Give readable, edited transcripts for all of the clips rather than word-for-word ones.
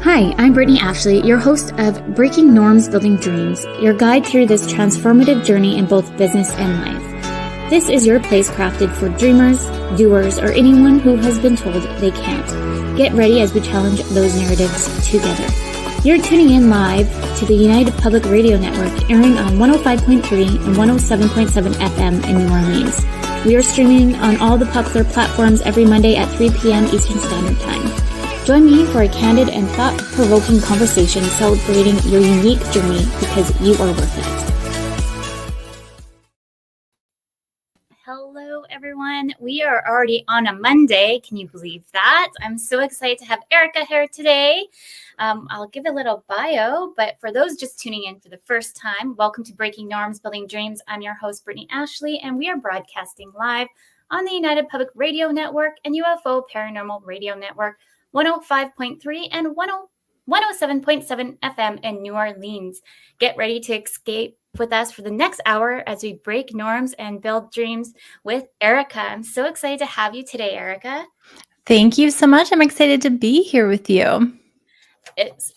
Hi, I'm Brittany Ashley, your host of Breaking Norms, Building Dreams, your guide through this transformative journey in both business and life. This is your place crafted for dreamers, doers, or anyone who has been told they can't. Get ready as we challenge those narratives together. You're tuning in live to the United Public Radio Network, airing on 105.3 and 107.7 FM in New Orleans. We are streaming on all the popular platforms every Monday at 3 p.m. Eastern Standard Time. Join me for a candid and thought-provoking conversation celebrating your unique journey because you are worth it. Hello, everyone. We are already on a Monday. Can you believe that? I'm so excited to have Erica here today. I'll give a little bio, but for those just tuning in for the first time, welcome to Breaking Norms, Building Dreams. I'm your host, Brittany Ashley, and we are broadcasting live on the United Public Radio Network and UFO Paranormal Radio Network, 105.3 and 107.7 FM in New Orleans. Get ready to escape with us for the next hour as we break norms and build dreams with Erica. I'm so excited to have you today, Erica. Thank you so much. I'm excited to be here with you.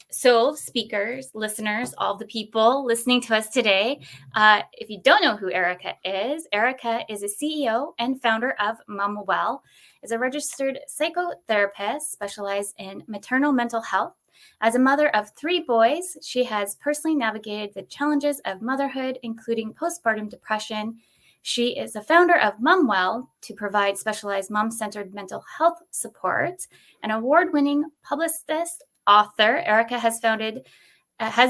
So speakers, listeners, all the people listening to us today, if you don't know who Erica is a CEO and founder of Momwell, is a registered psychotherapist specialized in maternal mental health. As a mother of 3 boys, she has personally navigated the challenges of motherhood, including postpartum depression. She is a founder of Momwell to provide specialized mom-centered mental health support. An award-winning publicist, author, Erica has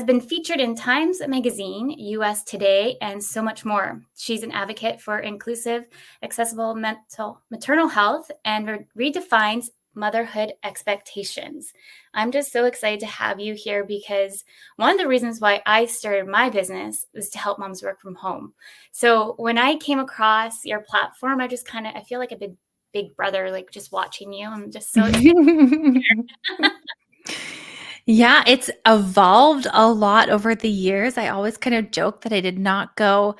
been featured in Times Magazine, US Today, and so much more. She's an advocate for inclusive, accessible maternal health and redefines motherhood expectations. I'm just so excited to have you here because one of the reasons why I started my business was to help moms work from home. So when I came across your platform, I feel like a big brother, like just watching you. I'm just so excited. Yeah, it's evolved a lot over the years. I always kind of joke that I did not go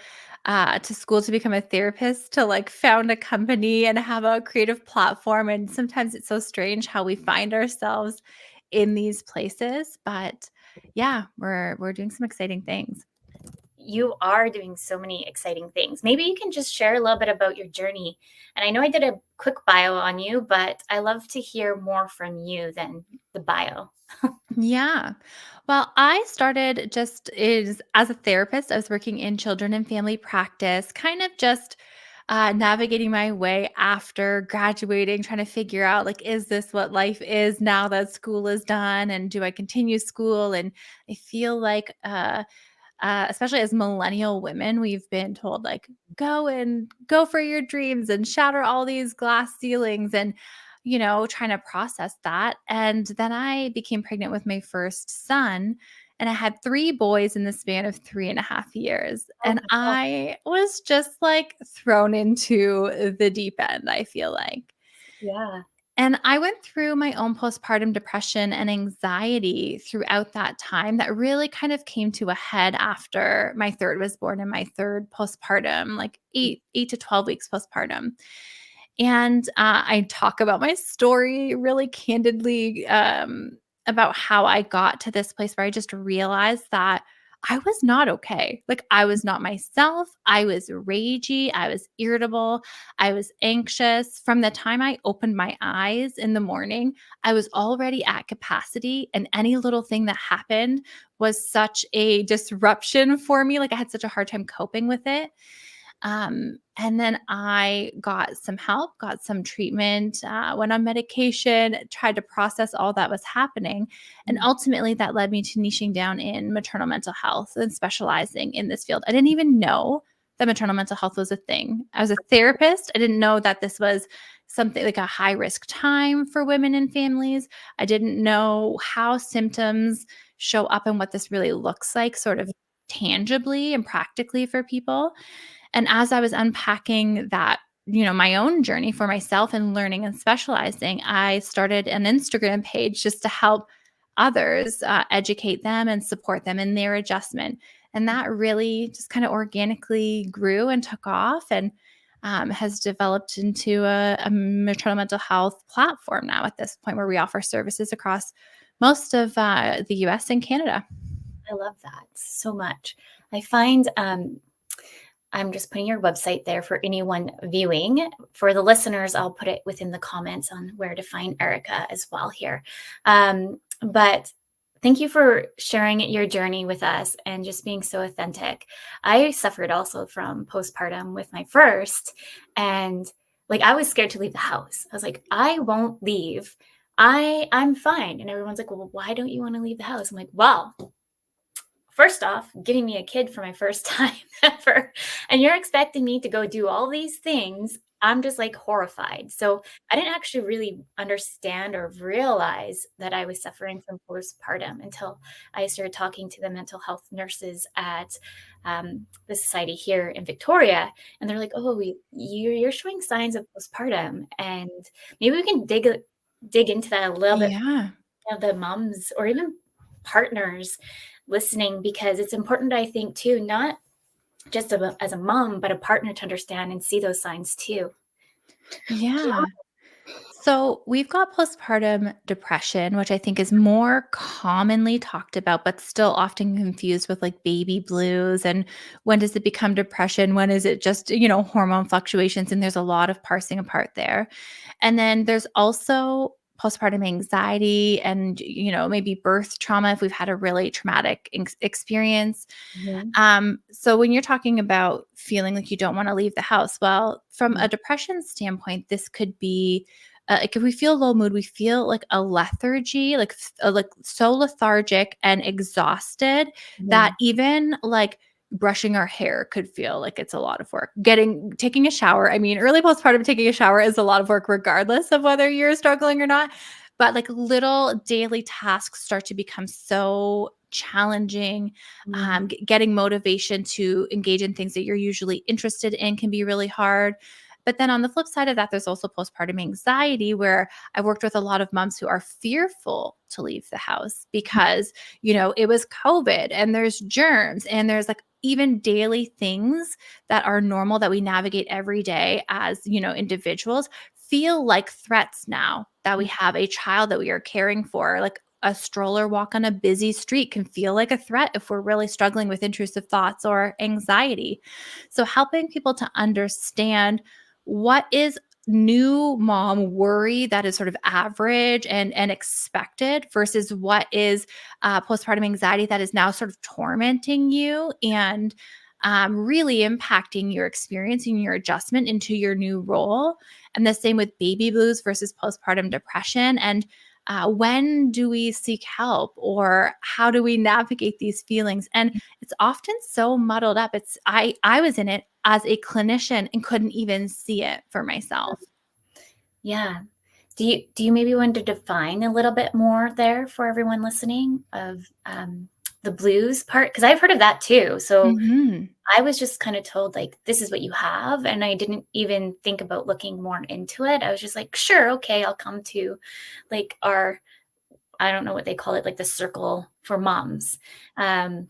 to school to become a therapist, to found a company and have a creative platform. And sometimes it's so strange how we find ourselves in these places. But yeah, we're doing some exciting things. You are doing so many exciting things. Maybe you can just share a little bit about your journey. And I know I did a quick bio on you, but I love to hear more from you than the bio. Yeah. Well, I started as a therapist. I was working in children and family practice, kind of just navigating my way after graduating, trying to figure out is this what life is now that school is done? And do I continue school? And I feel like, especially as millennial women, we've been told go for your dreams and shatter all these glass ceilings and trying to process that. And then I became pregnant with my first son, and I had 3 boys in the span of 3.5 years. And I was just thrown into the deep end, I feel like. Yeah. And I went through my own postpartum depression and anxiety throughout that time that really kind of came to a head after my third was born and my third postpartum, 8 to 12 weeks postpartum. And I talk about my story really candidly about how I got to this place where I just realized that I was not okay. I was not myself. I was ragey. I was irritable. I was anxious. From the time I opened my eyes in the morning, I was already at capacity. And any little thing that happened was such a disruption for me. I had such a hard time coping with it. And then I got some help, got some treatment, went on medication, tried to process all that was happening. And ultimately that led me to niching down in maternal mental health and specializing in this field. I didn't even know that maternal mental health was a thing. I was a therapist. I didn't know that this was something like a high risk time for women and families. I didn't know how symptoms show up and what this really looks like sort of tangibly and practically for people. And as I was unpacking that, my own journey for myself and learning and specializing, I started an Instagram page just to help others, educate them and support them in their adjustment. And that really just kind of organically grew and took off and has developed into a maternal mental health platform now at this point where we offer services across most of the US and Canada. I love that so much. I find I'm just putting your website there for anyone viewing. For the listeners, I'll put it within the comments on where to find Erica as well here. But thank you for sharing your journey with us and just being so authentic. I suffered also from postpartum with my first, and like I was scared to leave the house. I was like, I won't leave. I'm fine. And everyone's like, well, why don't you want to leave the house? I'm like, well, first off, giving me a kid for my first time ever, and you're expecting me to go do all these things. I'm just like horrified. So I didn't actually really understand or realize that I was suffering from postpartum until I started talking to the mental health nurses at the society here in Victoria, and they're like, "Oh, you're showing signs of postpartum, and maybe we can dig into that a little bit Yeah. of the moms or even partners listening, because it's important, I think, too, not just as a mom, but a partner to understand and see those signs too. Yeah. So we've got postpartum depression, which I think is more commonly talked about, but still often confused with like baby blues. And when does it become depression? When is it just, hormone fluctuations? And there's a lot of parsing apart there. And then there's also postpartum anxiety and, maybe birth trauma if we've had a really traumatic experience. Mhm. So when you're talking about feeling like you don't want to leave the house, well, from Mm. a depression standpoint, this could be like if we feel low mood, we feel like a lethargy, like so lethargic and exhausted that Yeah. even like brushing our hair could feel like it's a lot of work. Taking a shower. I mean, early postpartum taking a shower is a lot of work, regardless of whether you're struggling or not. But like little daily tasks start to become so challenging. Mm. Getting motivation to engage in things that you're usually interested in can be really hard. But then on the flip side of that, there's also postpartum anxiety, where I've worked with a lot of moms who are fearful to leave the house because, it was COVID and there's germs and there's like even daily things that are normal that we navigate every day as, individuals feel like threats now that we have a child that we are caring for. Like a stroller walk on a busy street can feel like a threat if we're really struggling with intrusive thoughts or anxiety. So helping people to understand what is new mom worry that is sort of average and expected versus what is postpartum anxiety that is now sort of tormenting you and really impacting your experience and your adjustment into your new role. And the same with baby blues versus postpartum depression. And when do we seek help, or how do we navigate these feelings? And it's often so muddled up. I was in it as a clinician and couldn't even see it for myself. Yeah. Do you maybe want to define a little bit more there for everyone listening of the blues part? Because I've heard of that too. So Mhm. I was just kind of told like this is what you have, and I didn't even think about looking more into it. I was just like, sure, okay, I'll come to like our, I don't know what they call it, like the circle for moms. Um,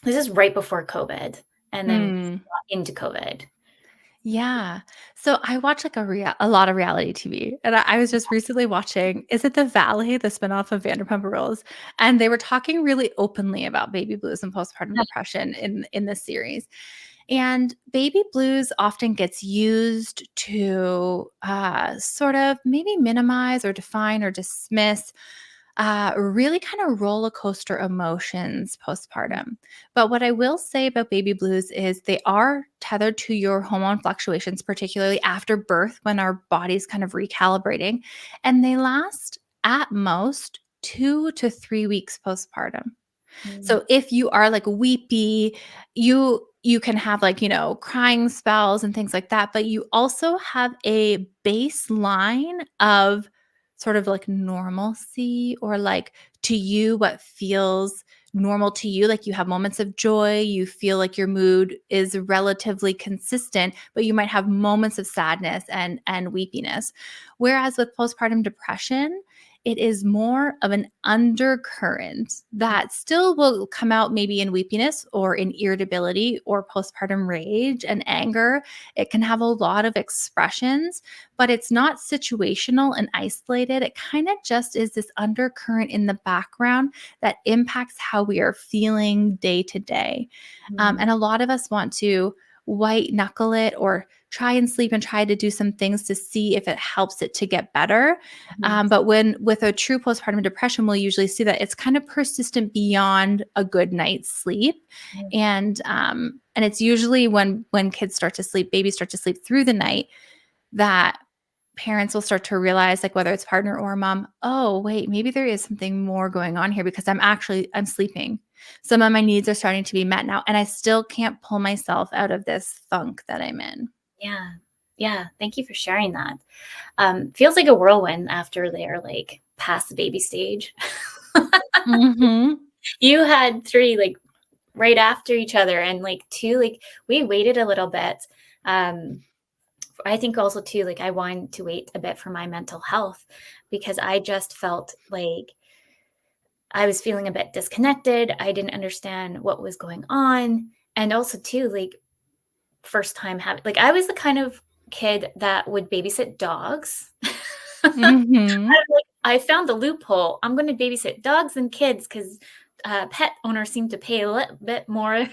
this is right before COVID, and then Mm. into COVID. Yeah. So I watch like a lot of reality TV, and I was just recently watching, is it The Valley, the spinoff of Vanderpump Rules? And they were talking really openly about baby blues and postpartum depression in this series. And baby blues often gets used to sort of maybe minimize or define or dismiss really kind of roller coaster emotions postpartum. But what I will say about baby blues is they are tethered to your hormone fluctuations, particularly after birth when our body's kind of recalibrating. And they last at most 2 to 3 weeks postpartum. Mm. So if you are like weepy, you can have like, crying spells and things like that, but you also have a baseline of sort of like normalcy, or like to you what feels normal to you. Like you have moments of joy, you feel like your mood is relatively consistent, but you might have moments of sadness and weepiness. Whereas with postpartum depression, it is more of an undercurrent that still will come out maybe in weepiness or in irritability or postpartum rage and anger. It can have a lot of expressions, but it's not situational and isolated. It kind of just is this undercurrent in the background that impacts how we are feeling day to day. And a lot of us want to white knuckle it or try and sleep and try to do some things to see if it helps it to get better. But when with a true postpartum depression, we'll usually see that it's kind of persistent beyond a good night's sleep. And it's usually when kids start to sleep, babies start to sleep through the night, that parents will start to realize, like whether it's partner or mom, oh, wait, maybe there is something more going on here because I'm sleeping. Some of my needs are starting to be met now, and I still can't pull myself out of this funk that I'm in. Yeah. Yeah. Thank you for sharing that. Feels like a whirlwind after they're like past the baby stage. Mhm. You had three like right after each other, and like two, like we waited a little bit. Um, I think also too, like I wanted to wait a bit for my mental health because I just felt like I was feeling a bit disconnected. I didn't understand what was going on. And also too, like first time having like I was the kind of kid that would babysit dogs. Mhm. I found the loophole. I'm going to babysit dogs and kids because pet owners seem to pay a little bit more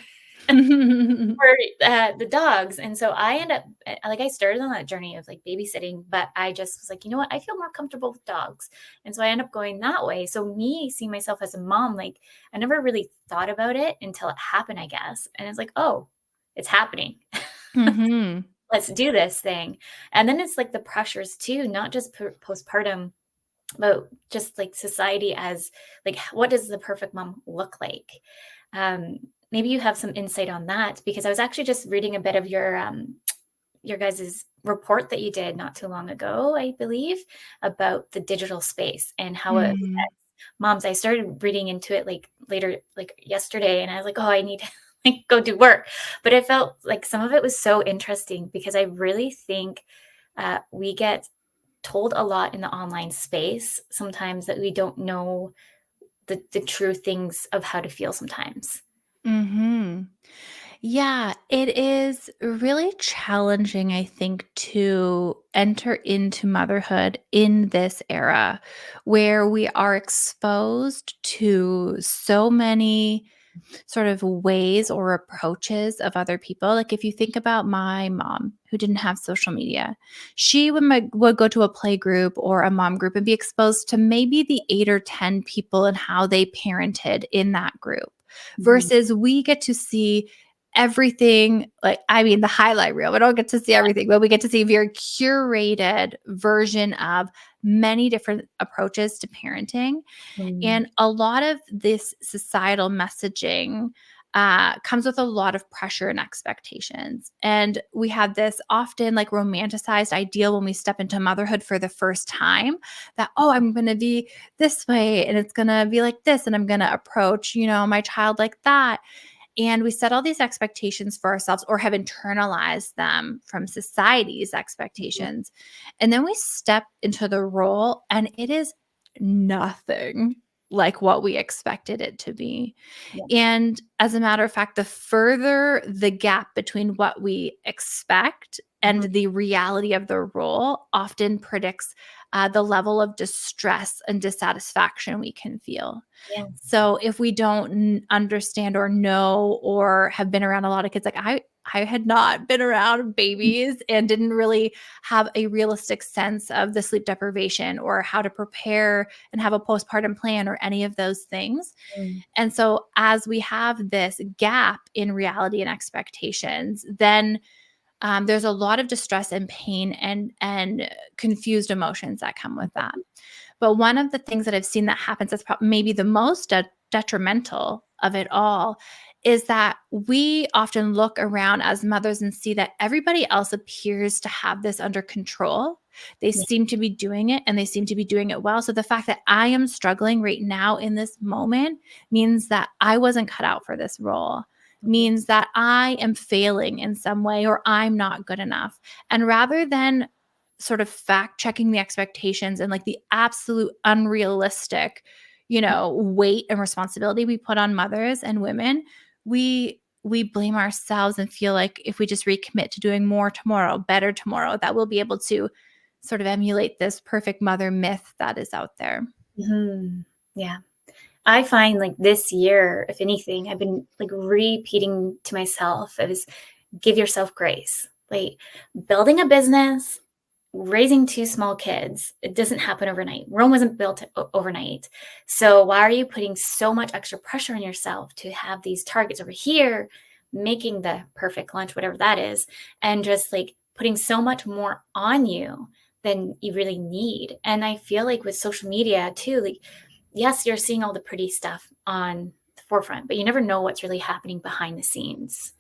for the dogs. And so I end up like I started on that journey of like babysitting, but I just was like, you know what? I feel more comfortable with dogs. And so I end up going that way. So me seeing myself as a mom, like I never really thought about it until it happened, I guess. And it's like, oh, it's happening. Mhm. Let's do this thing. And then it's like the pressures too, not just postpartum, but just like society as like what does the perfect mom look like? Um, Maybe you have some insight on that because I was actually just reading a bit of your guys's report that you did not too long ago, I believe, about the digital space and how it Mm. moms. I started reading into it like later, like yesterday, and I was like, oh, I need to like go do work. But I felt like some of it was so interesting because I really think we get told a lot in the online space sometimes that we don't know the true things of how to feel sometimes. Mhm. Yeah, it is really challenging, I think, to enter into motherhood in this era where we are exposed to so many sort of ways or approaches of other people. Like if you think about my mom who didn't have social media, she would go to a play group or a mom group and be exposed to maybe the 8 or 10 people and how they parented in that group Mhm. versus we get to see everything, like I mean the highlight reel. We don't get to see everything, but we get to see a very curated version of many different approaches to parenting. Mm. And a lot of this societal messaging comes with a lot of pressure and expectations. And we have this often like romanticized ideal when we step into motherhood for the first time that, oh, I'm going to be this way and it's going to be like this. And I'm going to approach, my child like that. And we set all these expectations for ourselves or have internalized them from society's expectations. And then we step into the role and it is nothing like what we expected it to be. Yeah. And as a matter of fact, the further the gap between what we expect and Mhm. the reality of the role often predicts the level of distress and dissatisfaction we can feel. Yes. So if we don't understand or know or have been around a lot of kids, like I had not been around babies and didn't really have a realistic sense of the sleep deprivation or how to prepare and have a postpartum plan or any of those things. Mm. And so as we have this gap in reality and expectations, then there's a lot of distress and pain and confused emotions that come with that. But one of the things that I've seen that happens that's maybe the most detrimental of it all is that we often look around as mothers and see that everybody else appears to have this under control. They Yeah. seem to be doing it and they seem to be doing it well. So the fact that I am struggling right now in this moment means that I wasn't cut out for this role, Mhm. means that I am failing in some way or I'm not good enough. And rather than sort of fact checking the expectations and like the absolute unrealistic, weight and responsibility we put on mothers and women, we blame ourselves and feel like if we just recommit to doing more tomorrow, better tomorrow, that we'll be able to sort of emulate this perfect mother myth that is out there. Yeah. I find like this year, if anything, I've been like repeating to myself is give yourself grace. Like building a business, raising two small kids, it doesn't happen overnight. Rome wasn't built overnight. So why are you putting so much extra pressure on yourself to have these targets over here, making the perfect lunch, whatever that is, and just like putting so much more on you than you really need? And I feel like with social media too, like, yes, you're seeing all the pretty stuff on the forefront, but you never know what's really happening behind the scenes.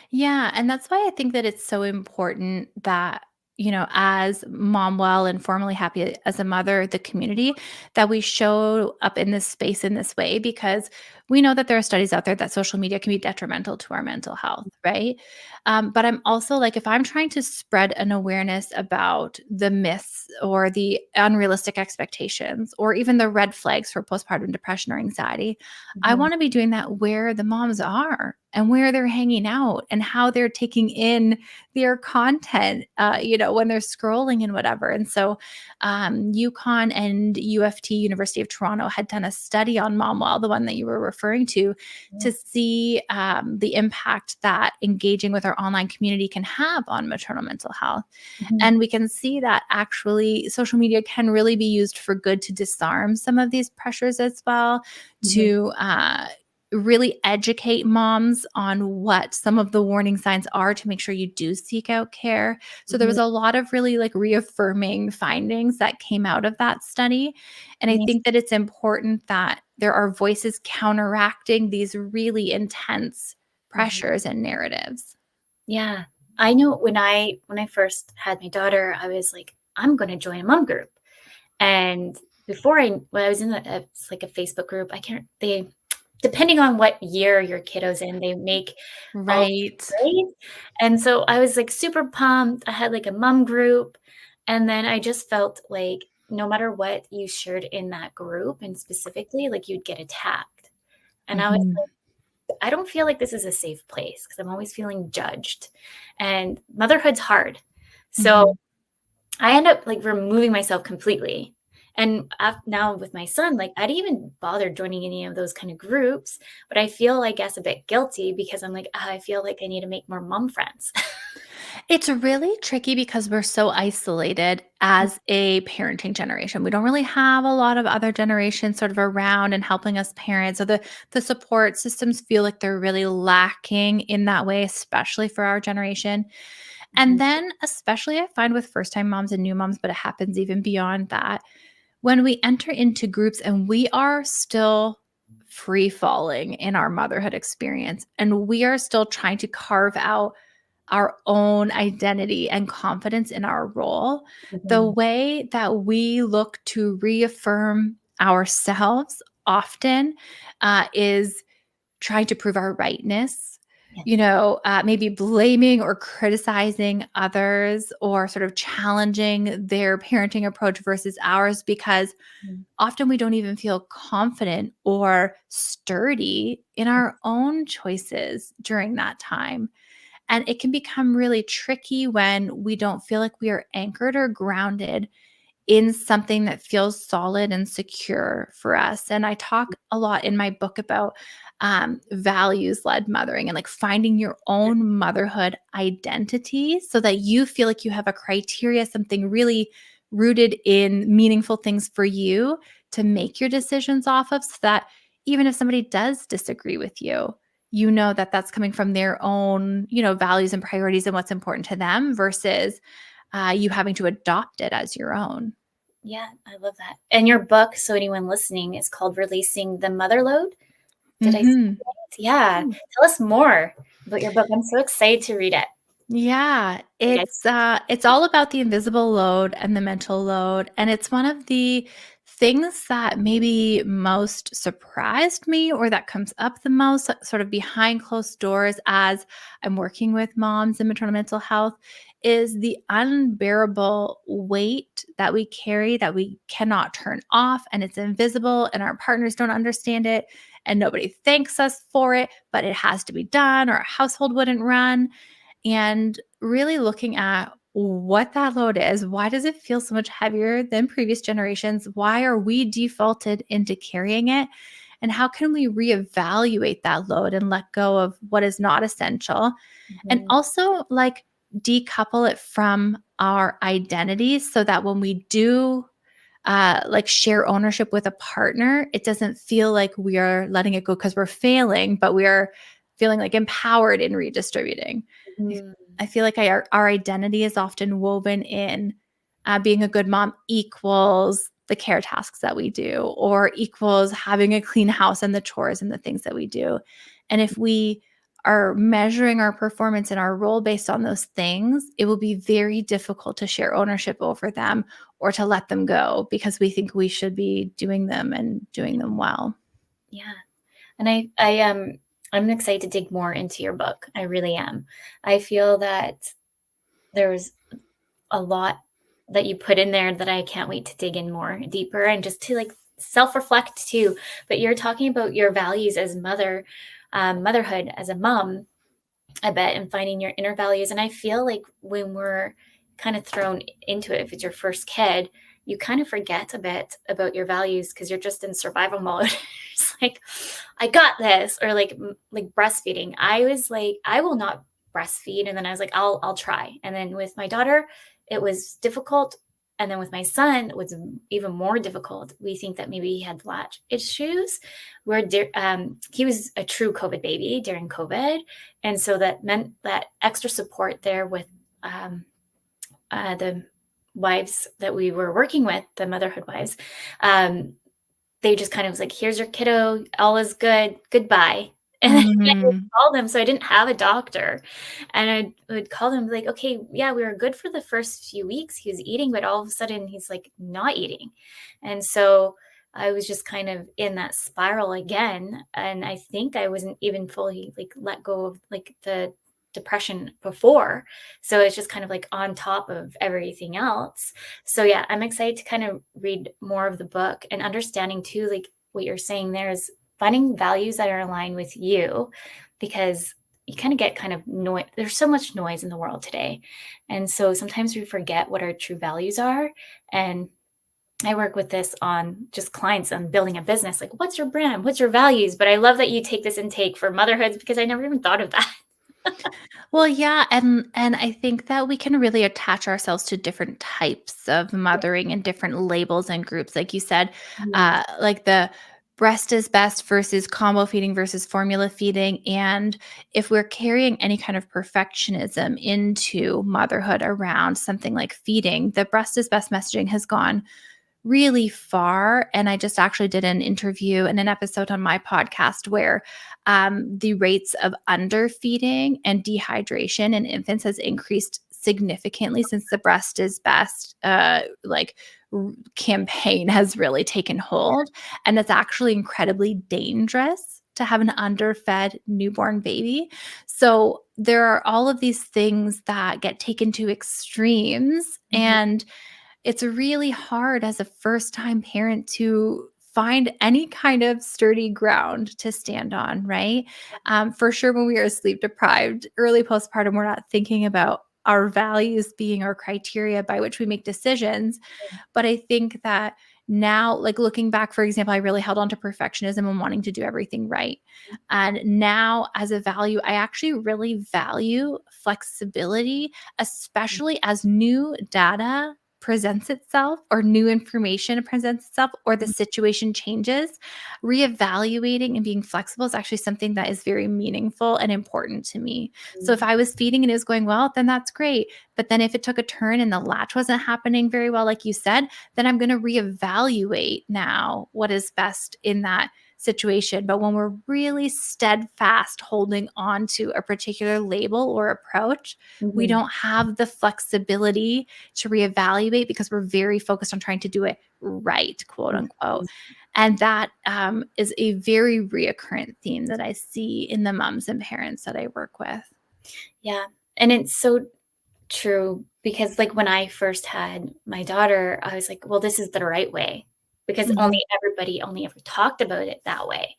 Yeah, and that's why I think that it's so important that, as Momwell and formerly Happy as a Mother, the community, that we show up in this space in this way, because we know that there are studies out there that social media can be detrimental to our mental health, right? But I'm also like, if I'm trying to spread an awareness about the myths or the unrealistic expectations or even the red flags for postpartum depression or anxiety, I Mhm. want to be doing that where the moms are and where they're hanging out and how they're taking in their content, when they're scrolling and whatever. And so, UConn and UFT, University of Toronto, had done a study on Momwell, the one that you were referring to see the impact that engaging with our online community can have on maternal mental health. Mhm. And we can see that actually social media can really be used for good to disarm some of these pressures as well, Mhm. to really educate moms on what some of the warning signs are to make sure you do seek out care. So there Mhm. was a lot of really like reaffirming findings that came out of that study. And I Amazing. think that it's important that there are voices counteracting these really intense Mhm. pressures and narratives. Yeah. I know when I first had my daughter, I was like, I'm going to join a mom group. And when I was in it's like a Facebook group, I can't, they, depending on what year your kiddo's in, they make all Right. grades. And so I was like super pumped. I had like a mom group. And then I just felt like no matter what you shared in that group and specifically, like you'd get attacked. And I was Mhm. I don't feel like this is a safe place because I'm always feeling judged. And motherhood's hard. So Mhm. I end up like removing myself completely. And now with my son, like I didn't even bother joining any of those kind of groups, but I feel, I guess, a bit guilty because I'm like, I feel like I need to make more mom friends. It's really tricky because we're so isolated as a parenting generation. We don't really have a lot of other generations sort of around and helping us parent. So the support systems feel like they're really lacking in that way, especially for our generation. And Mhm. then especially I find with first-time moms and new moms, but it happens even beyond that, when we enter into groups and we are still free falling in our motherhood experience and we are still trying to carve out our own identity and confidence in our role, the Mhm. way that we look to reaffirm ourselves often is trying to prove our rightness, Yeah. maybe blaming or criticizing others or sort of challenging their parenting approach versus ours, because Mhm. often we don't even feel confident or sturdy in our own choices during that time. And it can become really tricky when we don't feel like we are anchored or grounded in something that feels solid and secure for us. And I talk a lot in my book about values led mothering and like finding your own motherhood identity so that you feel like you have a criteria, something really rooted in meaningful things for you to make your decisions off of, so that even if somebody does disagree with you, you know that that's coming from their own, values and priorities and what's important to them versus you having to adopt it as your own. Yeah, I love that. And your book, so anyone listening, is called Releasing the Mother Load. Did I say Mhm. that right? Yeah. Tell us more about your book. I'm so excited to read it. Yeah, Yeah. it's all about the invisible load and the mental load, and it's one of the things that maybe most surprised me or that comes up the most sort of behind closed doors as I'm working with moms and maternal mental health is the unbearable weight that we carry that we cannot turn off, and it's invisible and our partners don't understand it and nobody thanks us for it, but it has to be done or our household wouldn't run. And really looking at what that load is. Why does it feel so much heavier than previous generations? Why are we defaulted into carrying it? And how can we reevaluate that load and let go of what is not essential? And Mhm. also, like, decouple it from our identities so that when we do like share ownership with a partner, it doesn't feel like we are letting it go because we're failing, but we are feeling like empowered in redistributing. I, Mhm. I feel like our identity is often woven in being a good mom equals the care tasks that we do, or equals having a clean house and the chores and the things that we do. And if we are measuring our performance and our role based on those things, it will be very difficult to share ownership over them or to let them go because we think we should be doing them and doing them well. Yeah. And I'm excited to dig more into your book. I really am. I feel that there's a lot that you put in there that I can't wait to dig in more deeper and just to like self-reflect too. But you're talking about your values as motherhood as a mom, I bet, and finding your inner values. And I feel like when we're kind of thrown into it, if it's your first kid, you kind of forget a bit about your values because you're just in survival mode. It's like, I got this, or like breastfeeding. I was like, I will not breastfeed, and then I was like, I'll try. And then with my daughter, it was difficult. And then with my son, it was even more difficult. We think that maybe he had latch issues, where he was a true COVID baby during COVID, and so that meant that extra support there with um, the wives that we were working with, the motherhood wives. Um, they just kind of was like, here's your kiddo, all is good, goodbye. And then I would Mm, call them. So I didn't have a doctor. And I would call them like, okay, yeah, we were good for the first few weeks. He was eating, but all of a sudden he's like not eating. And so I was just kind of in that spiral again. And I think I wasn't even fully like let go of like the depression before. So it's just kind of like on top of everything else. So yeah, I'm excited to kind of read more of the book and understanding too, like what you're saying there is finding values that are aligned with you, because you kind of get kind of noise. There's so much noise in the world today. And so sometimes we forget what our true values are. And I work with this on just clients on building a business. Like, what's your brand? What's your values? But I love that you take this intake for motherhoods because I never even thought of that. Well, yeah, and I think that we can really attach ourselves to different types of mothering and different labels and groups, like you said, Mhm. like the breast is best versus combo feeding versus formula feeding. And if we're carrying any kind of perfectionism into motherhood around something like feeding, the breast is best messaging has gone really far. And I just actually did an interview and an episode on my podcast where the rates of underfeeding and dehydration in infants has increased significantly since the breast is best campaign has really taken hold. And it's actually incredibly dangerous to have an underfed newborn baby. So there are all of these things that get taken to extremes, Mhm. and it's really hard as a first time parent to find any kind of sturdy ground to stand on, right? For sure, when we are sleep deprived, early postpartum, we're not thinking about our values being our criteria by which we make decisions. But I think that now, like looking back, for example, I really held on to perfectionism and wanting to do everything right. And now, as a value, I actually really value flexibility, especially as new data presents itself or new information presents itself or the situation changes. Reevaluating and being flexible is actually something that is very meaningful and important to me. So if Mhm. I was feeding and it was going well, then that's great. But then if it took a turn and the latch wasn't happening very well, like you said, then I'm going to reevaluate now what is best in that situation. But when we're really steadfast holding on to a particular label or approach, we Mhm. don't have the flexibility to reevaluate because we're very focused on trying to do it right, quote unquote. Mhm. And that is a very reoccurrent theme that I see in the moms and parents that I work with. Yeah. And it's so True, because, like, when I first had my daughter, I was like, "Well, this is the right way," because Mhm. everybody only ever talked about it that way,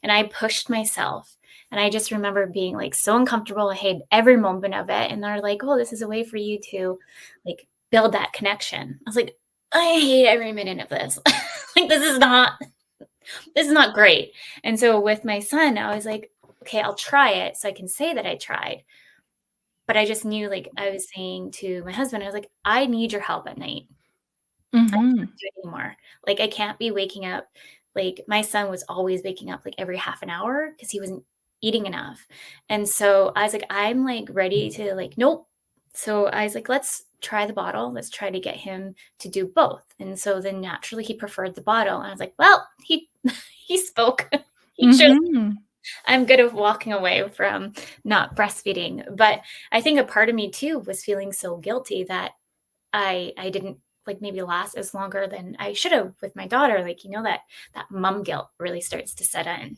and I pushed myself, and I just remember being, like, so uncomfortable. I hated every moment of it, and they're like, "Oh, this is a way for you to, like, build that connection." I was like, "I hate every minute of this." Like, this is not great, and so with my son, I was like, "Okay, I'll try it so I can say that I tried." But I just knew, like, I was saying to my husband, I was like, "I need your help at night. I Mhm. can't do it anymore. Like, I can't be waking up." Like, my son was always waking up, like, every half an hour because he wasn't eating enough, and so I was like, "I'm, like, ready to, like, nope." So I was like, "Let's try the bottle. Let's try to get him to do both." And so then naturally he preferred the bottle, and I was like, "Well, he he spoke." He showed Mhm. I'm good at walking away from not breastfeeding, but I think a part of me too was feeling so guilty that I didn't, like, maybe last as longer than I should have with my daughter, like, that mom guilt really starts to set in.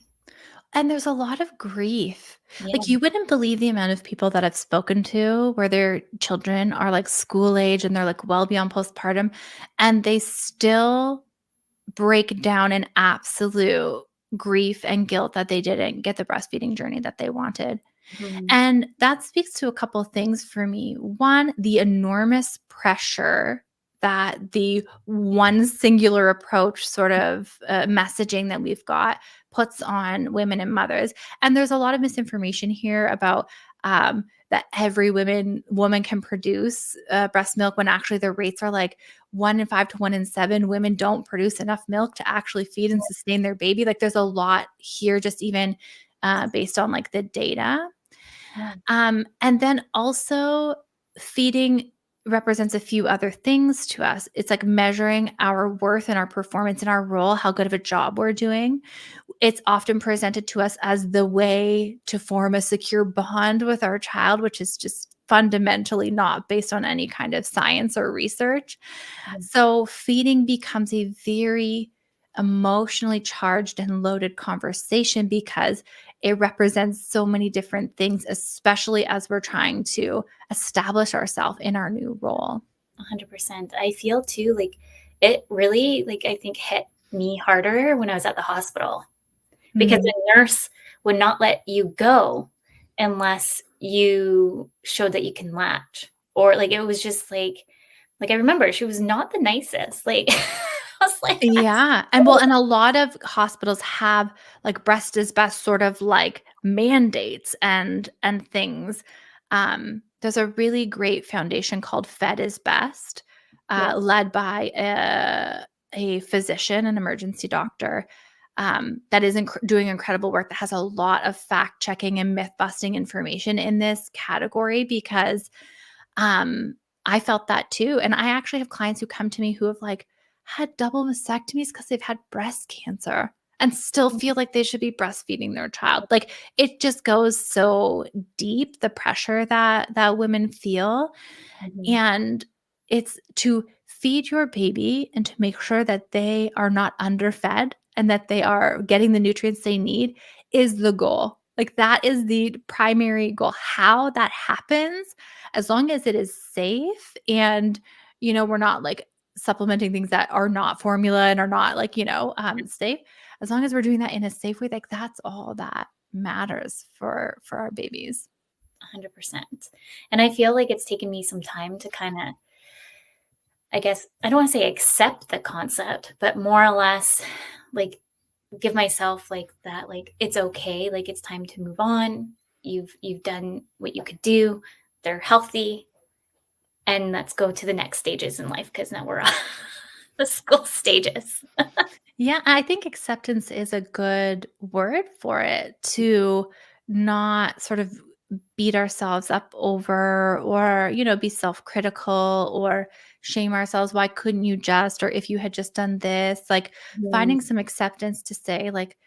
And there's a lot of grief. Yeah. Like, you wouldn't believe the amount of people that I've spoken to where their children are, like, school age and they're, like, well beyond postpartum, and they still break down in absolute grief and guilt that they didn't get the breastfeeding journey that they wanted. Mhm. And that speaks to a couple of things for me. One, the enormous pressure that the one singular approach sort of messaging that we've got puts on women and mothers. And there's a lot of misinformation here about that every woman can produce breast milk when actually the rates are like 1 in 5 to 1 in 7 women don't produce enough milk to actually feed and sustain their baby. Like there's a lot here, just even based on like the data. Yeah. And then also feeding represents a few other things to us. It's like measuring our worth and our performance in our role, how good of a job we're doing. It's often presented to us as the way to form a secure bond with our child, which is just fundamentally not based on any kind of science or research. Mhm. So feeding becomes a very emotionally charged and loaded conversation because it represents so many different things, especially as we're trying to establish ourselves in our new role. 100%. I feel too like it really, like, I think hit me harder when I was at the hospital because Mhm. the nurse would not let you go unless you showed that you can latch, or, like, it was just like, I remember she was not the nicest, like, I was like, "That's Yeah, and well, so." and a lot of hospitals have, like, breast is best sort of, like, mandates and things. There's a really great foundation called Fed is Best, Yeah. led by a physician, an emergency doctor, that is doing incredible work that has a lot of fact checking and myth busting information in this category because um, I felt that too, and I actually have clients who come to me who have, like, had double mastectomies because 'cause they've had breast cancer and still feel like they should be breastfeeding their child. Like, it just goes so deep, the pressure that women feel, Mhm. and it's to feed your baby and to make sure that they are not underfed and that they are getting the nutrients they need is the goal. Like, that is the primary goal. How that happens, as long as it is safe and, we're not, like, supplementing things that are not formula and are not, like, safe. As long as we're doing that in a safe way, like, that's all that matters for our babies. 100%. And I feel like it's taken me some time to kinda, I guess, I don't wanna say accept the concept, but more or less, like, give myself, like, that, like, it's okay, like, it's time to move on. You've done what you could do. They're healthy, and let's go to the next stages in life because now we're on the school stages. Yeah, I think acceptance is a good word for it, to not sort of beat ourselves up over or, be self-critical or shame ourselves. Why couldn't you just, or if you had just done this, like Mm, finding some acceptance to say, like,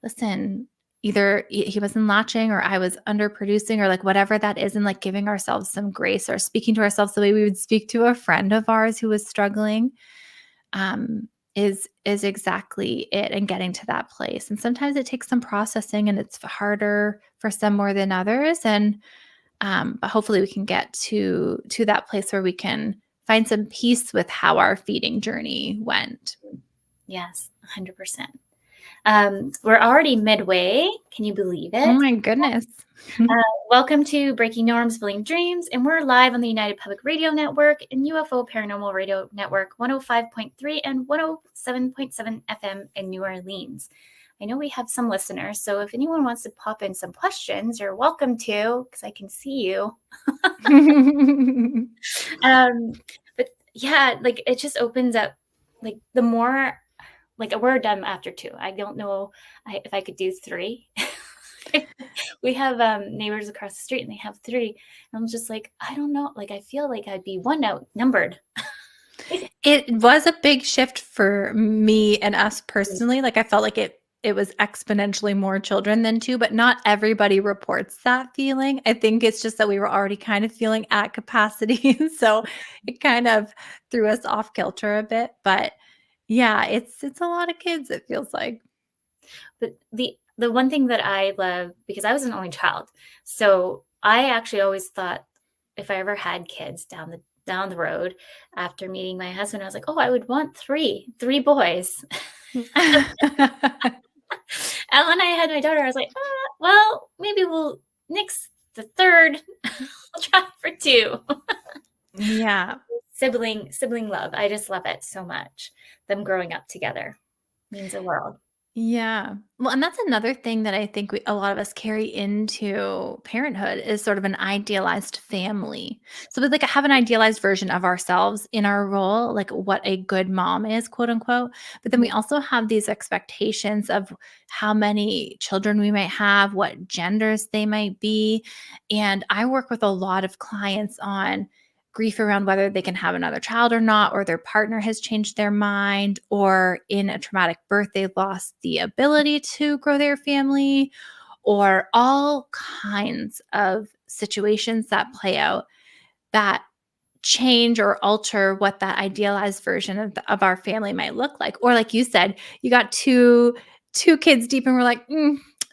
listen, either he wasn't latching or I was underproducing or like whatever that is, and like giving ourselves some grace or speaking to ourselves the way we would speak to a friend of ours who was struggling um, is exactly it, and getting to that place. And sometimes it takes some processing and it's harder for some more than others. And But hopefully we can get to that place where we can find some peace with how our feeding journey went. Yes, 100%. We're already midway. Can you believe Oh it? my goodness. Welcome to Breaking Norms, Building Dreams, and we're live on the United Public Radio Network and UFO Paranormal Radio Network 105.3 and 107.7 FM in New Orleans. I know we have some listeners, so if anyone wants to pop in some questions, you're welcome to, because I can see you. But yeah, like it just opens up, like the more, like we're done after 2. I don't know if I could do 3. We have neighbors across the street and they have 3. And I'm just like, I don't know. Like, I feel like I'd be one outnumbered. It was a big shift for me and us personally. Like I felt like it was exponentially more children than 2, but not everybody reports that feeling. I think it's just that we were already kind of feeling at capacity. So it kind of threw us off kilter a bit. But yeah, it's a lot of kids, it feels like. But the one thing that I love, because I was an only child, so I actually always thought if I ever had kids down the road after meeting my husband, I was like, oh, I would want three boys. And when I had my daughter, I was like, well, maybe we'll nix the third. I'll try for 2. Yeah. Sibling love. I just love it so much. Them growing up together means the world. Yeah. Well, and that's another thing that I think a lot of us carry into parenthood is sort of an idealized family. So we like have an idealized version of ourselves in our role, like what a good mom is, quote unquote. But then we also have these expectations of how many children we might have, what genders they might be. And I work with a lot of clients on grief around whether they can have another child or not, or their partner has changed their mind, or in a traumatic birth, they've lost the ability to grow their family, or all kinds of situations that play out that change or alter what that idealized version of our family might look like. Or like you said, you got two kids deep and we're like,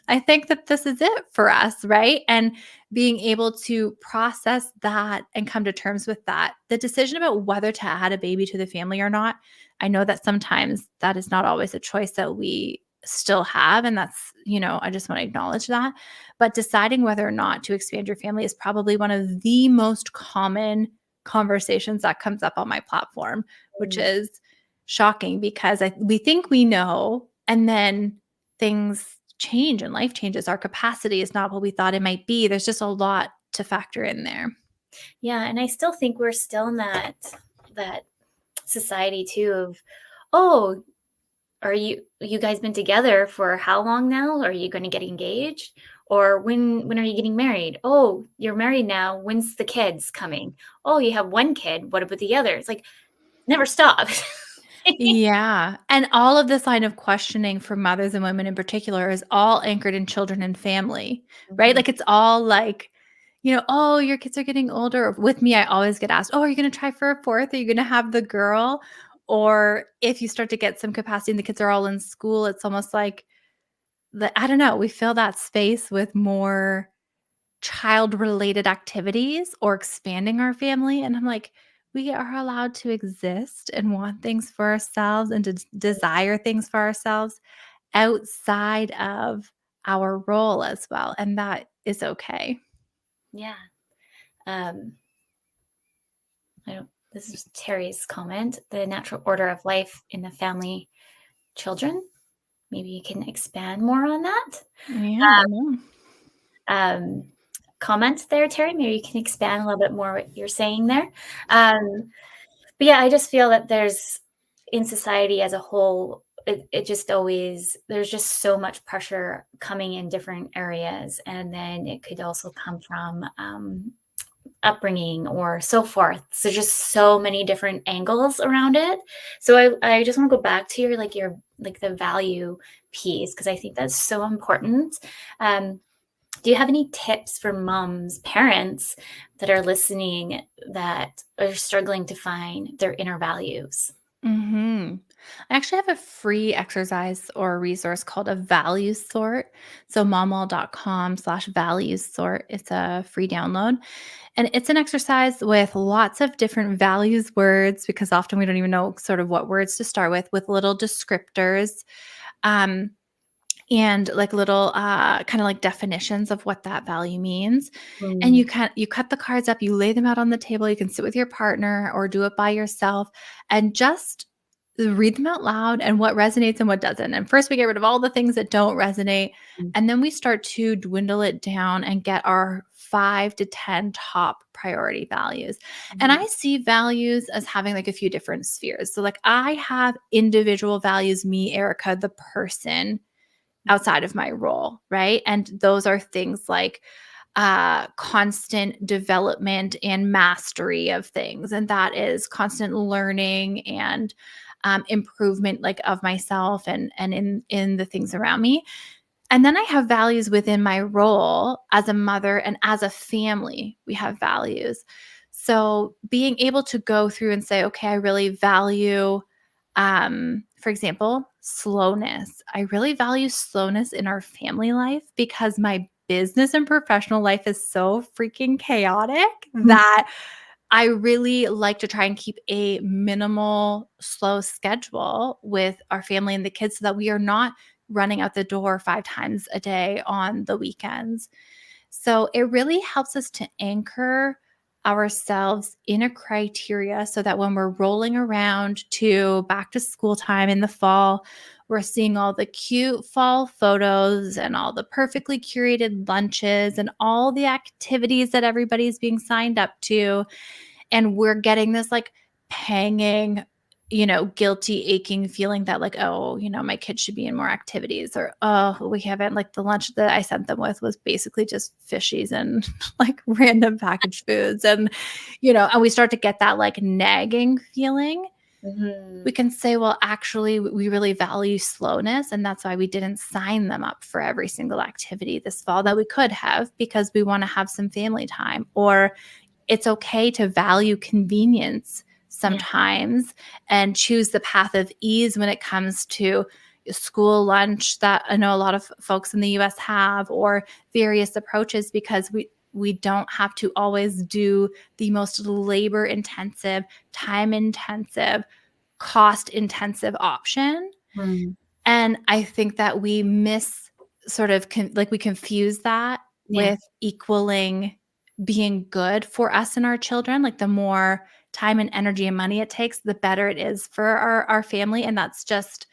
I think that this is it for us, right? And being able to process that and come to terms with that. The decision about whether to add a baby to the family or not, I know that sometimes that is not always a choice that we still have. And that's, I just want to acknowledge that. But deciding whether or not to expand your family is probably one of the most common conversations that comes up on my platform, which is shocking because we think we know, and then things change and life changes. Our capacity is not what we thought it might be. There's just a lot to factor in there. Yeah, and I still think we're still in that society too of, oh, are you guys been together for how long now? Are you going to get engaged? Or when are you getting married? Oh, you're married now. When's the kids coming? Oh, you have one kid. What about the other? It's like never stop. Yeah. And all of this line of questioning for mothers and women in particular is all anchored in children and family, right? Like it's all like, oh, your kids are getting older. With me, I always get asked, oh, are you going to try for a fourth? Are you going to have the girl? Or if you start to get some capacity and the kids are all in school, it's almost like, I don't know, we fill that space with more child-related activities or expanding our family, and I'm like, we are allowed to exist and want things for ourselves and to desire things for ourselves outside of our role as well, and that is okay. Yeah. This is Terry's comment. The natural order of life in the family, children. Maybe you can expand more on that. Yeah, I don't know. Comments there, Terry. Maybe you can expand a little bit more what you're saying there. But yeah, I just feel that there's in society as a whole, it just always, there's just so much pressure coming in different areas. And then it could also come from upbringing or so forth. So just so many different angles around it. So I just want to go back to your the value piece, because I think that's so important. Do you have any tips for moms, parents that are listening that are struggling to find their inner values? Mhm. I actually have a free exercise or resource called a values sort. So momwell.com/values sort. It's a free download. And it's an exercise with lots of different values words because often we don't even know sort of what words to start with little descriptors. Um, and like little kind of like definitions of what that value means. And Mm, you cut the cards up, you lay them out on the table, you can sit with your partner or do it by yourself and just read them out loud and what resonates and what doesn't. And first we get rid of all the things that don't resonate, mm, and then we start to dwindle it down and get our 5 to 10 top priority values. And mhm, I see values as having like a few different spheres. So like I have individual values, me, Erica, the person outside of my role, right? And those are things like constant development and mastery of things. And that is constant learning and improvement like of myself and in the things around me. And then I have values within my role as a mother and as a family, we have values. So being able to go through and say, okay, I really value, for example, slowness. I really value slowness in our family life because my business and professional life is so freaking chaotic mm, that I really like to try and keep a minimal, slow schedule with our family and the kids so that we are not running out the door 5 times a day on the weekends. So it really helps us to anchor ourselves in a criteria so that when we're rolling around to back to school time in the fall, we're seeing all the cute fall photos and all the perfectly curated lunches and all the activities that everybody's being signed up to, and we're getting this like panging, guilty, aching feeling that like, oh, my kids should be in more activities, or oh, we haven't, like the lunch that I sent them with was basically just fishies and like random packaged foods. And we start to get that like nagging feeling. We mhm, can say, well, actually, we really value slowness. And that's why we didn't sign them up for every single activity this fall that we could have because we want to have some family time. Or it's okay to value convenience yeah, sometimes and choose the path of ease when it comes to school lunch that I know a lot of folks in the US have, or various approaches, because we don't have to always do the most labor intensive, time intensive, cost intensive option. mm, And I think that we miss sort of like we confuse that yeah. with equaling being good for us and our children. Like the more time and energy and money it takes, the better it is for our family. And that's just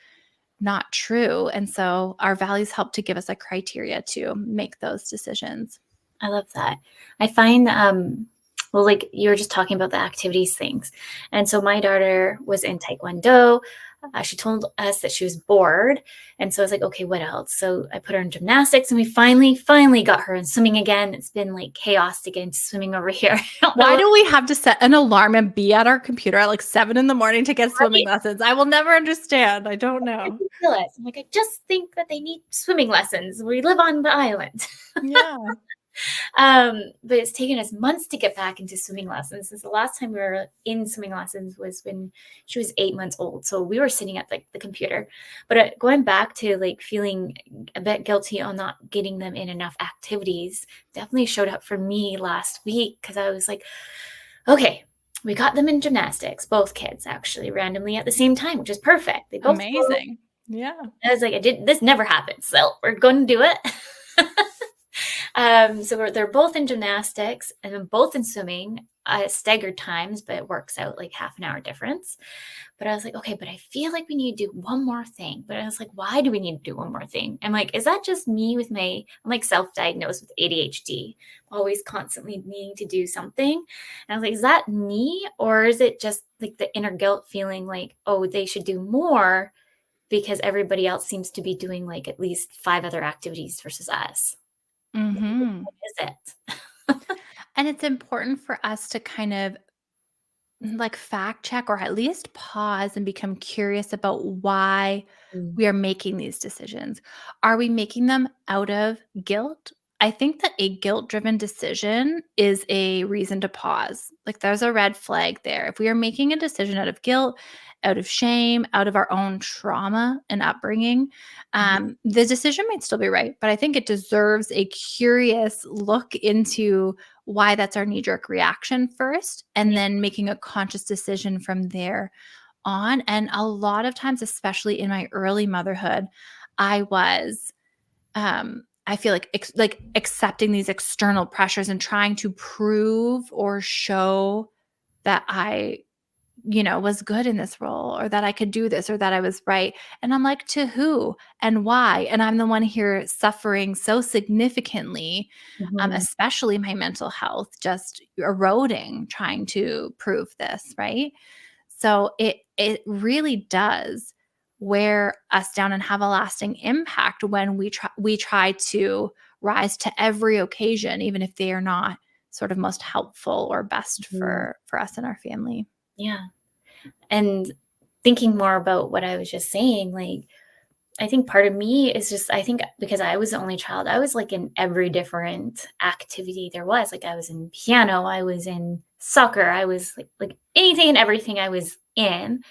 not true. And so our values help to give us a criteria to make those decisions. I love that. I find, well, like you were just talking about the activities things. And so my daughter was in Taekwondo. She told us that she was bored. And so I was like, okay, what else? So I put her in gymnastics and we finally got her in swimming again. It's been like chaos to get into swimming over here. I don't know Why what do we have to set an alarm and be at our computer at like 7 in the morning to get swimming right. lessons? I will never understand. I don't know. Ridiculous. I'm like, I just think that they need swimming lessons. We live on the island. Yeah. But it's taken us months to get back into swimming lessons. Since the last time we were in swimming lessons was when she was 8 months old. So we were sitting at like the computer. But going back to like feeling a bit guilty on not getting them in enough activities definitely showed up for me last week because I was like, okay, we got them in gymnastics, both kids actually randomly at the same time, which is perfect. They both go. Amazing. Yeah. I was like, I did this never happened, so we're going to do it. So they're both in gymnastics and then both in swimming staggered times, but it works out like half an hour difference. But I was like, okay, but I feel like we need to do one more thing. But I was like, why do we need to do one more thing? I'm like, is that just me with I'm like self-diagnosed with ADHD, always constantly needing to do something. And I was like, is that me? Or is it just like the inner guilt feeling like, oh, they should do more because everybody else seems to be doing like at least 5 other activities versus us? Mhm. What is it? And it's important for us to kind of like fact check or at least pause and become curious about why Mm, we are making these decisions. Are we making them out of guilt? I think that a guilt driven decision is a reason to pause. Like there's a red flag there. If we are making a decision out of guilt out of shame, out of our own trauma and upbringing, the decision might still be right, but I think it deserves a curious look into why that's our knee-jerk reaction first, and Yeah. then making a conscious decision from there on. And a lot of times, especially in my early motherhood, I was I feel like accepting these external pressures and trying to prove or show that I, was good in this role, or that I could do this, or that I was right. And I'm like, to who and why? And I'm the one here suffering so significantly, Mhm. especially my mental health, just eroding, trying to prove this, right? So it really does wear us down and have a lasting impact when we try to rise to every occasion, even if they are not sort of most helpful or best Mhm. for us and our family. Yeah. And thinking more about what I was just saying, like, I think part of me is just, I think because I was the only child, I was like in every different activity there was. Like I was in piano, I was in soccer, I was like anything and everything I was in.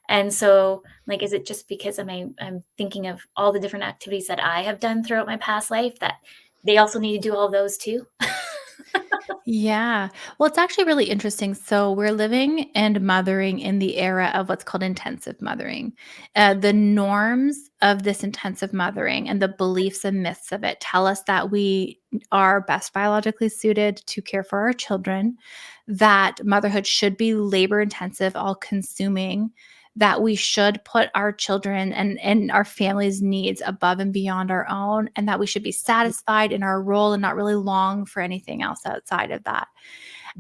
And so, like, is it just because I'm thinking of all the different activities that I have done throughout my past life that they also need to do all those too? Yeah. Well, it's actually really interesting. So, we're living and mothering in the era of what's called intensive mothering. The norms of this intensive mothering and the beliefs and myths of it tell us that we are best biologically suited to care for our children, that motherhood should be labor intensive, all consuming, that we should put our children and our family's needs above and beyond our own, and that we should be satisfied in our role and not really long for anything else outside of that.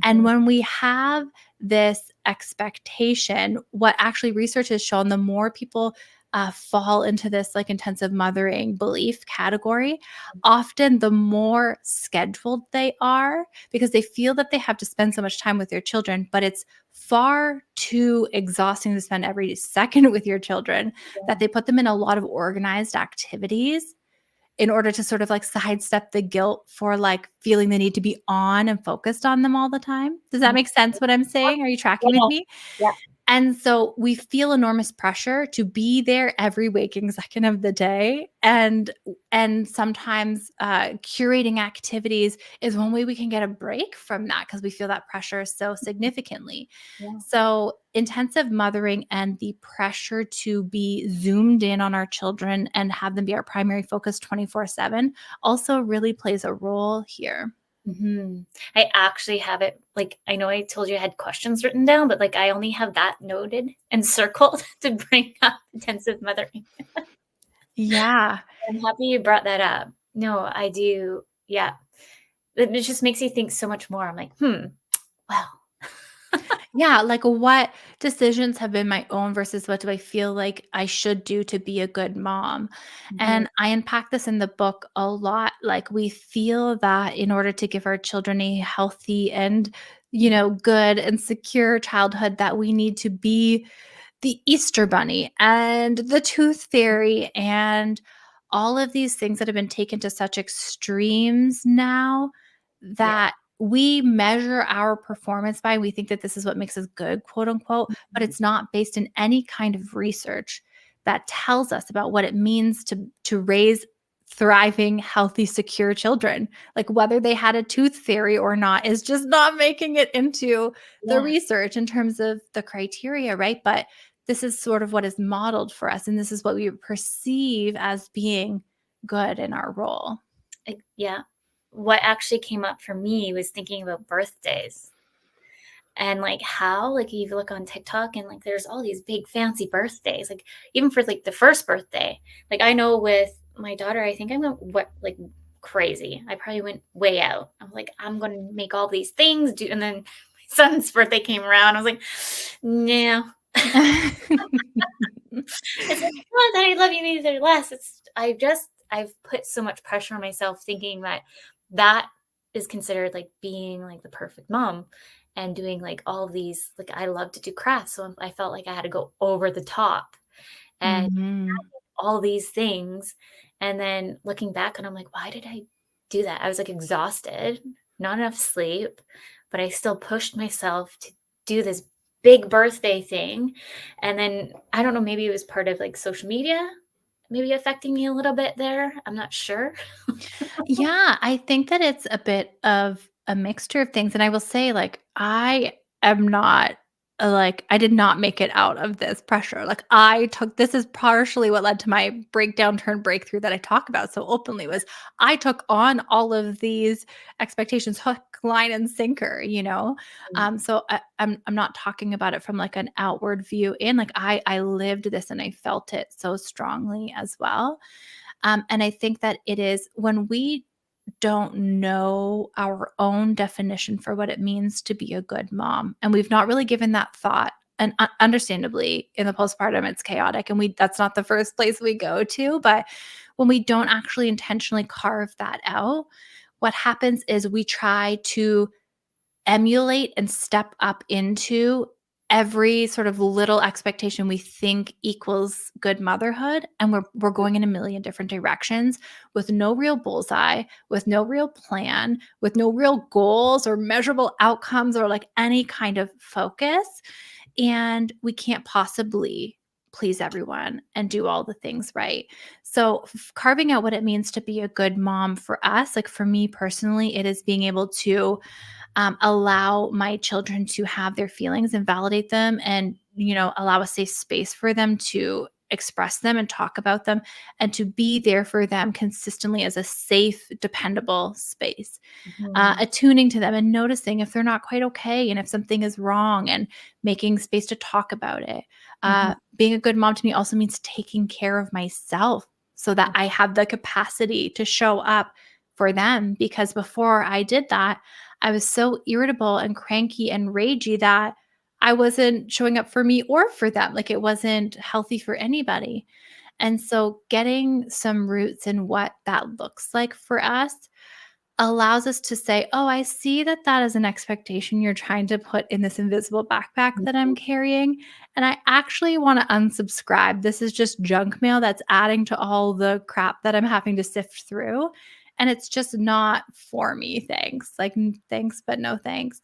And Mhm. when we have this expectation, what actually research has shown, the more people fall into this like intensive mothering belief category, often the more scheduled they are, because they feel that they have to spend so much time with their children, but it's far too exhausting to spend every second with your children, that Yeah. they put them in a lot of organized activities in order to sort of like sidestep the guilt for like feeling the need to be on and focused on them all the time. Does that Mhm. make sense what I'm saying? Are you tracking with Yeah. me? Yeah. And so we feel enormous pressure to be there every waking second of the day, and sometimes curating activities is one way we can get a break from that, because we feel that pressure so significantly. Yeah. So intensive mothering and the pressure to be zoomed in on our children and have them be our primary focus 24/7 also really plays a role here. Mhm. I actually have it, like, I know I told you I had questions written down, but, like, I only have that noted and circled to bring up intensive mothering. Yeah. I'm happy you brought that up. No, I do, yeah. It just makes you think so much more. I'm like, "Hmm, well." Yeah, like what decisions have been my own versus what do I feel like I should do to be a good mom? Mhm. And I unpack this in the book a lot. Like we feel that in order to give our children a healthy and, good and secure childhood, that we need to be the Easter bunny and the tooth fairy and all of these things that have been taken to such extremes now, Yeah. that we measure our performance by. We think that this is what makes us good, quote unquote, but Mhm. it's not based in any kind of research that tells us about what it means to raise thriving, healthy, secure children. Like whether they had a tooth fairy or not is just not making it into the Yeah. research in terms of the criteria, right? But this is sort of what is modeled for us, and this is what we perceive as being good in our role. Yeah. What actually came up for me was thinking about birthdays. And, like, how, like, you look on TikTok and, like, there's all these big fancy birthdays, like, even for, like, the first birthday. Like, I know with my daughter, I think I went like, crazy. I probably went way out. I'm like, "I'm gonna make all these things, do," and then my son's birthday came around, I was like, "No." It's like, "Not that I love you any less." I've put so much pressure on myself thinking that that is considered, like, being, like, the perfect mom, and doing, like, all of these, like, I love to do crafts, so I felt like I had to go over the top and Mhm. all these things, and then looking back and I'm like, "Why did I do that?" I was, like, exhausted, not enough sleep, but I still pushed myself to do this big birthday thing. And then I don't know, maybe it was part of like social media, maybe affecting me a little bit there. I'm not sure. Yeah, I think that it's a bit of a mixture of things, and I will say, like, I am not, like I did not make it out of this pressure, like, I took this is partially what led to my breakdown turn breakthrough that I talk about so openly was I took on all of these expectations hook, line, and sinker, you know? So I'm not talking about it from, like, an outward view in, like, I lived this and I felt it so strongly as well. And I think that it is when we don't know our own definition for what it means to be a good mom, and we've not really given that thought. And understandably, in the postpartum, it's chaotic, and that's not the first place we go to. But when we don't actually intentionally carve that out, what happens is we try to emulate and step up into every sort of little expectation we think equals good motherhood, and we're going in a million different directions with no real bullseye, with no real plan, with no real goals or measurable outcomes or like any kind of focus, and we can't possibly please everyone and do all the things right. So carving out what it means to be a good mom for us, like for me personally, it is being able to allow my children to have their feelings and validate them, and allow a safe space for them to express them and talk about them, and to be there for them consistently as a safe, dependable space, Mhm. attuning to them and noticing if they're not quite okay and if something is wrong, and making space to talk about it. Mhm. Being a good mom to me also means taking care of myself so that I have the capacity to show up for them, because before I did that, I was so irritable and cranky and ragey that I wasn't showing up for me or for them. Like it wasn't healthy for anybody. And so getting some roots in what that looks like for us allows us to say, "Oh, I see that that is an expectation you're trying to put in this invisible backpack that I'm carrying, and I actually wanna unsubscribe. This is just junk mail that's adding to all the crap that I'm having to sift through, and it's just not for me, thanks. Like, thanks, but no thanks."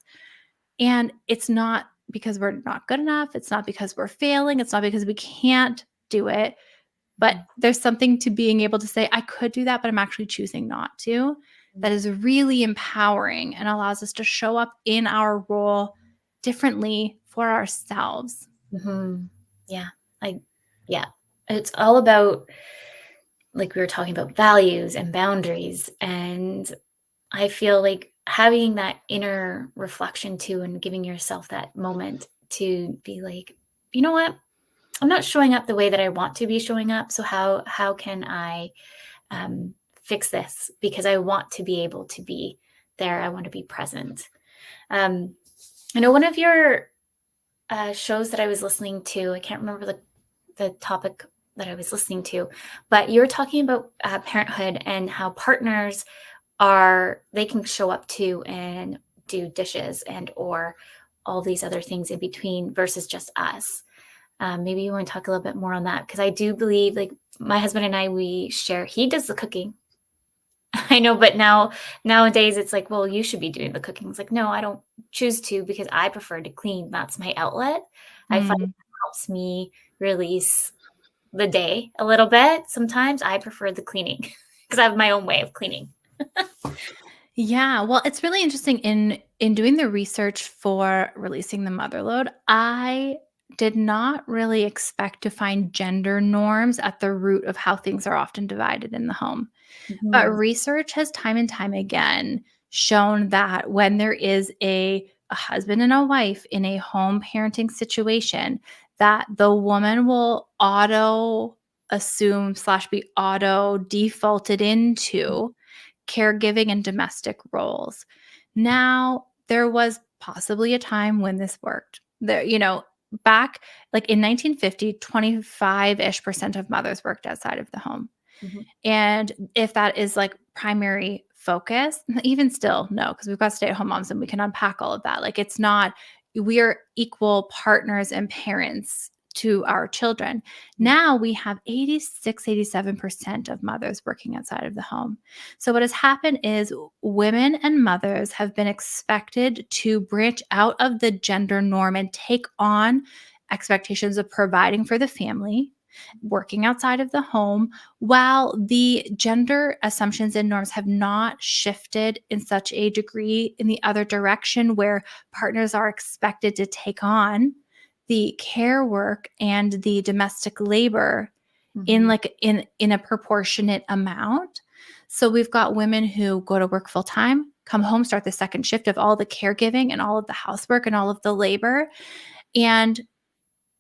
And it's not because we're not good enough, it's not because we're failing, it's not because we can't do it, but there's something to being able to say, "I could do that, but I'm actually choosing not to." That is really empowering and allows us to show up in our role differently for ourselves. Mhm. Yeah. I yeah. It's all about, like we were talking about, values and boundaries, and I feel like having that inner reflection too, and giving yourself that moment to be like, "You know what? I'm not showing up the way that I want to be showing up, so how can I, fix this? Because I want to be able to be there, I want to be present." Um, I know one of your, shows that I was listening to, I can't remember the topic that I was listening to, but you were talking about, parenthood and how partners they can show up too and do dishes and or all these other things in between versus just us. Maybe you want to talk a little bit more on that, because I do believe, like, my husband and I, we share. He does the cooking. I know, but nowadays it's like, well, you should be doing the cooking. It's like, no, I don't choose to because I prefer to clean. That's my outlet. I find it Mm. helps me release the day a little bit. Sometimes I prefer the cleaning because I have my own way of cleaning. Yeah, well, it's really interesting in doing the research for releasing the mother load. I did not really expect to find gender norms at the root of how things are often divided in the home. But Mhm, research has time and time again shown that when there is a husband and a wife in a home parenting situation, that the woman will auto assume slash be auto defaulted into caregiving and domestic roles. Now, there was possibly a time when this worked. Back like in 1950, 25-ish percent of mothers worked outside of the home. mhm, And if that is like primary focus, even still, no, because we've got stay-at-home moms and we can unpack all of that. Like it's not, we're equal partners and parents to our children. Now we have 86-87% of mothers working outside of the home. So what has happened is women and mothers have been expected to branch out of the gender norm and take on expectations of providing for the family, working outside of the home, while the gender assumptions and norms have not shifted in such a degree in the other direction, where partners are expected to take on the care work and the domestic labor in Mhm. like in a proportionate amount. So we've got women who go to work full time, come home, start the second shift of all the caregiving and all of the housework and all of the labor. And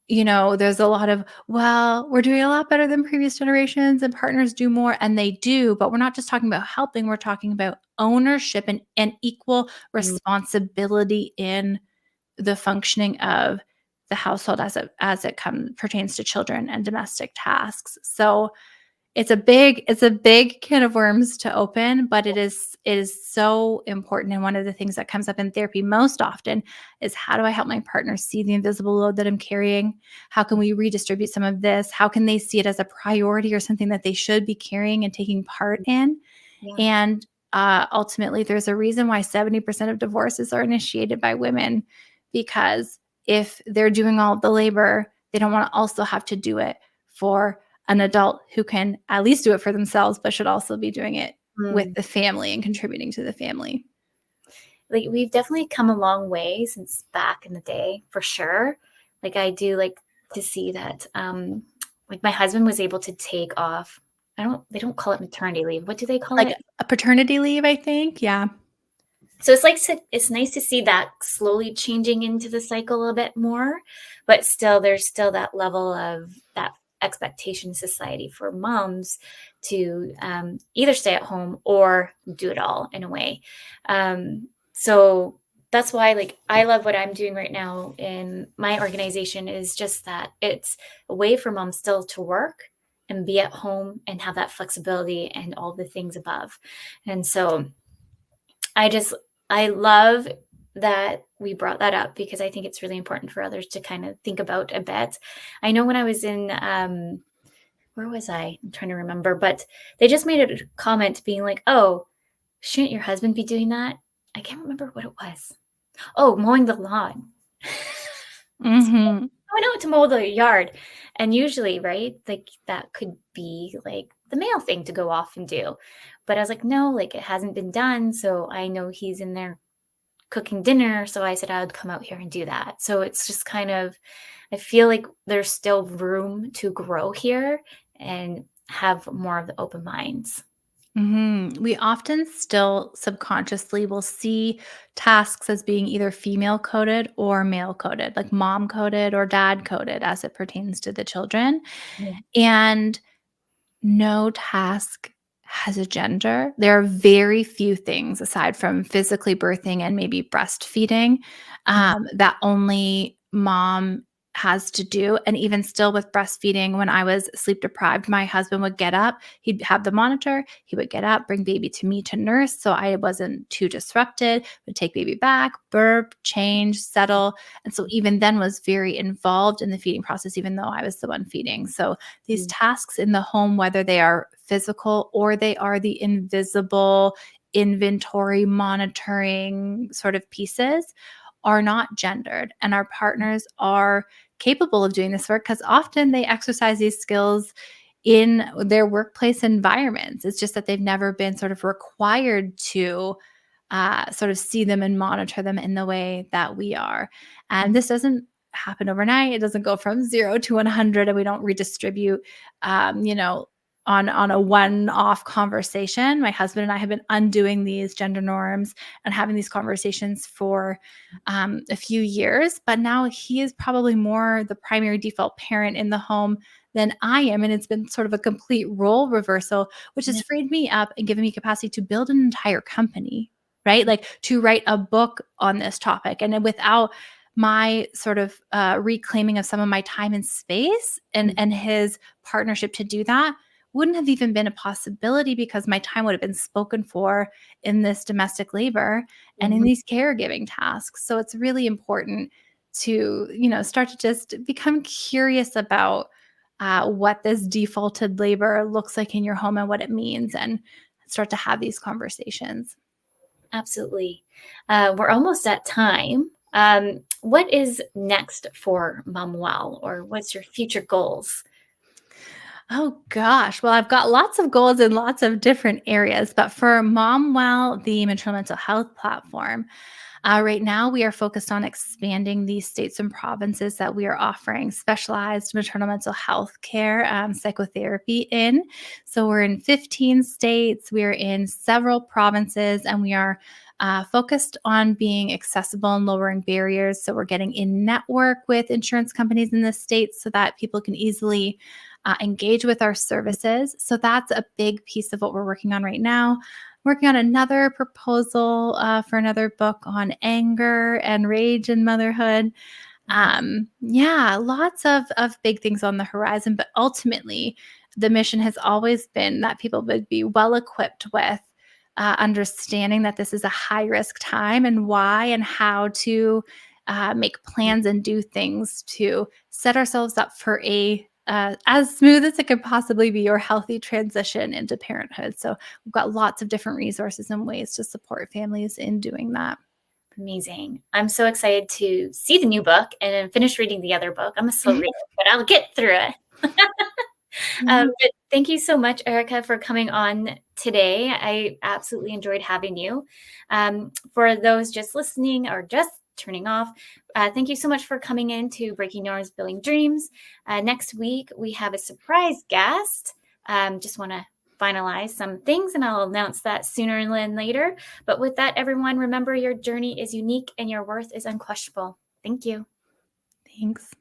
there's a lot of, well, we're doing a lot better than previous generations and partners do more, and they do, but we're not just talking about helping, we're talking about ownership and equal Mm. responsibility in the functioning of the household as it pertains to children and domestic tasks. So it's a big can of worms to open, but it is so important. And one of the things that comes up in therapy most often is, how do I help my partner see the invisible load that I'm carrying? How can we redistribute some of this? How can they see it as a priority or something that they should be carrying and taking part in? Yeah. And ultimately, there's a reason why 70% of divorces are initiated by women, because if they're doing all of the labor, they don't want to also have to do it for an adult who can at least do it for themselves, but should also be doing it with Mm. the family and contributing to the family. Like, we've definitely come a long way since back in the day, for sure. Like, I do like to see that, like, my husband was able to take off. They don't call it maternity leave. What do they call Like it? a paternity leave, I think. Yeah. So it's nice to see that slowly changing into the cycle a bit more, but still, there's still that level of that expectation in society for moms to, either stay at home or do it all in a way. So that's why, like, I love what I'm doing right now in my organization, is just that it's a way for moms still to work and be at home and have that flexibility and all the things above. And so I just I love that we brought that up, because I think it's really important for others to kind of think about a bit. I know when I was in, where was I? I'm trying to remember, but they just made a comment being like, "Oh, shouldn't your husband be doing that?" I can't remember what it was. Oh, mowing the lawn. Mhm. I went out to mow the yard, and usually, right, like, that could be, like, the male thing to go off and do, but I was like, "No, like, it hasn't been done, so I know he's in there cooking dinner," so I said I would come out here and do that. So it's just kind of, I feel like there's still room to grow here and have more of the open minds. We often still subconsciously will see tasks as being either female coded or male coded, like mom coded or dad coded as it pertains to the children. Yeah. And no task has a gender. There are very few things aside from physically birthing and maybe breastfeeding Mhm. that only mom has to do. And even still with breastfeeding, when I was sleep deprived, my husband would get up, he'd have the monitor, he would get up, bring baby to me to nurse so I wasn't too disrupted, would take baby back, burp, change, settle. And so even then was very involved in the feeding process, even though I was the one feeding. So these Mm. tasks in the home, whether they are physical or they are the invisible inventory monitoring sort of pieces, are not gendered. And our partners are capable of doing this work because often they exercise these skills in their workplace environments. It's just that they've never been sort of required to sort of see them and monitor them in the way that we are. And this doesn't happen overnight. It doesn't go from 0 to 100, and we don't redistribute, um, you know, on a one-off conversation. My husband and I have been undoing these gender norms and having these conversations for a few years, but now he is probably more the primary default parent in the home than I am, and it's been sort of a complete role reversal, which has Yeah. freed me up and given me capacity to build an entire company, right? Like to write a book on this topic. And then without my sort of reclaiming of some of my time and space and his partnership to do that wouldn't have even been a possibility, because my time would have been spoken for in this domestic labor and in Mhm. these caregiving tasks. So it's really important to, start to just become curious about what this defaulted labor looks like in your home and what it means, and start to have these conversations. Absolutely. We're almost at time. What is next for Momwell, or what's your future goals? Oh gosh. Well, I've got lots of goals in lots of different areas, but for Momwell, the maternal mental health platform, right now we are focused on expanding the states and provinces that we are offering specialized maternal mental health care, psychotherapy in. So we're in 15 states, we are in several provinces, and we are focused on being accessible and lowering barriers. So we're getting in network with insurance companies in the states so that people can easily engage with our services. So that's a big piece of what we're working on right now. Working on another proposal for another book on anger and rage in motherhood. Yeah, lots of big things on the horizon, but ultimately, the mission has always been that people would be well equipped with understanding that this is a high risk time, and why and how to make plans and do things to set ourselves up for a as smooth as it could possibly be, or healthy transition into parenthood. So we've got lots of different resources and ways to support families in doing that. Amazing. I'm so excited to see the new book and then finish reading the other book. I'm a slow Mhm. reader, but I'll get through it. Yeah. But thank you so much, Erica, for coming on today. I absolutely enjoyed having you. For those just listening or just turning off, thank you so much for coming in to Breaking Norms, Building Dreams. Next week, we have a surprise guest. Just want to finalize some things, and I'll announce that sooner than later. But with that, everyone, remember your journey is unique and your worth is unquestionable. Thank you. Thanks.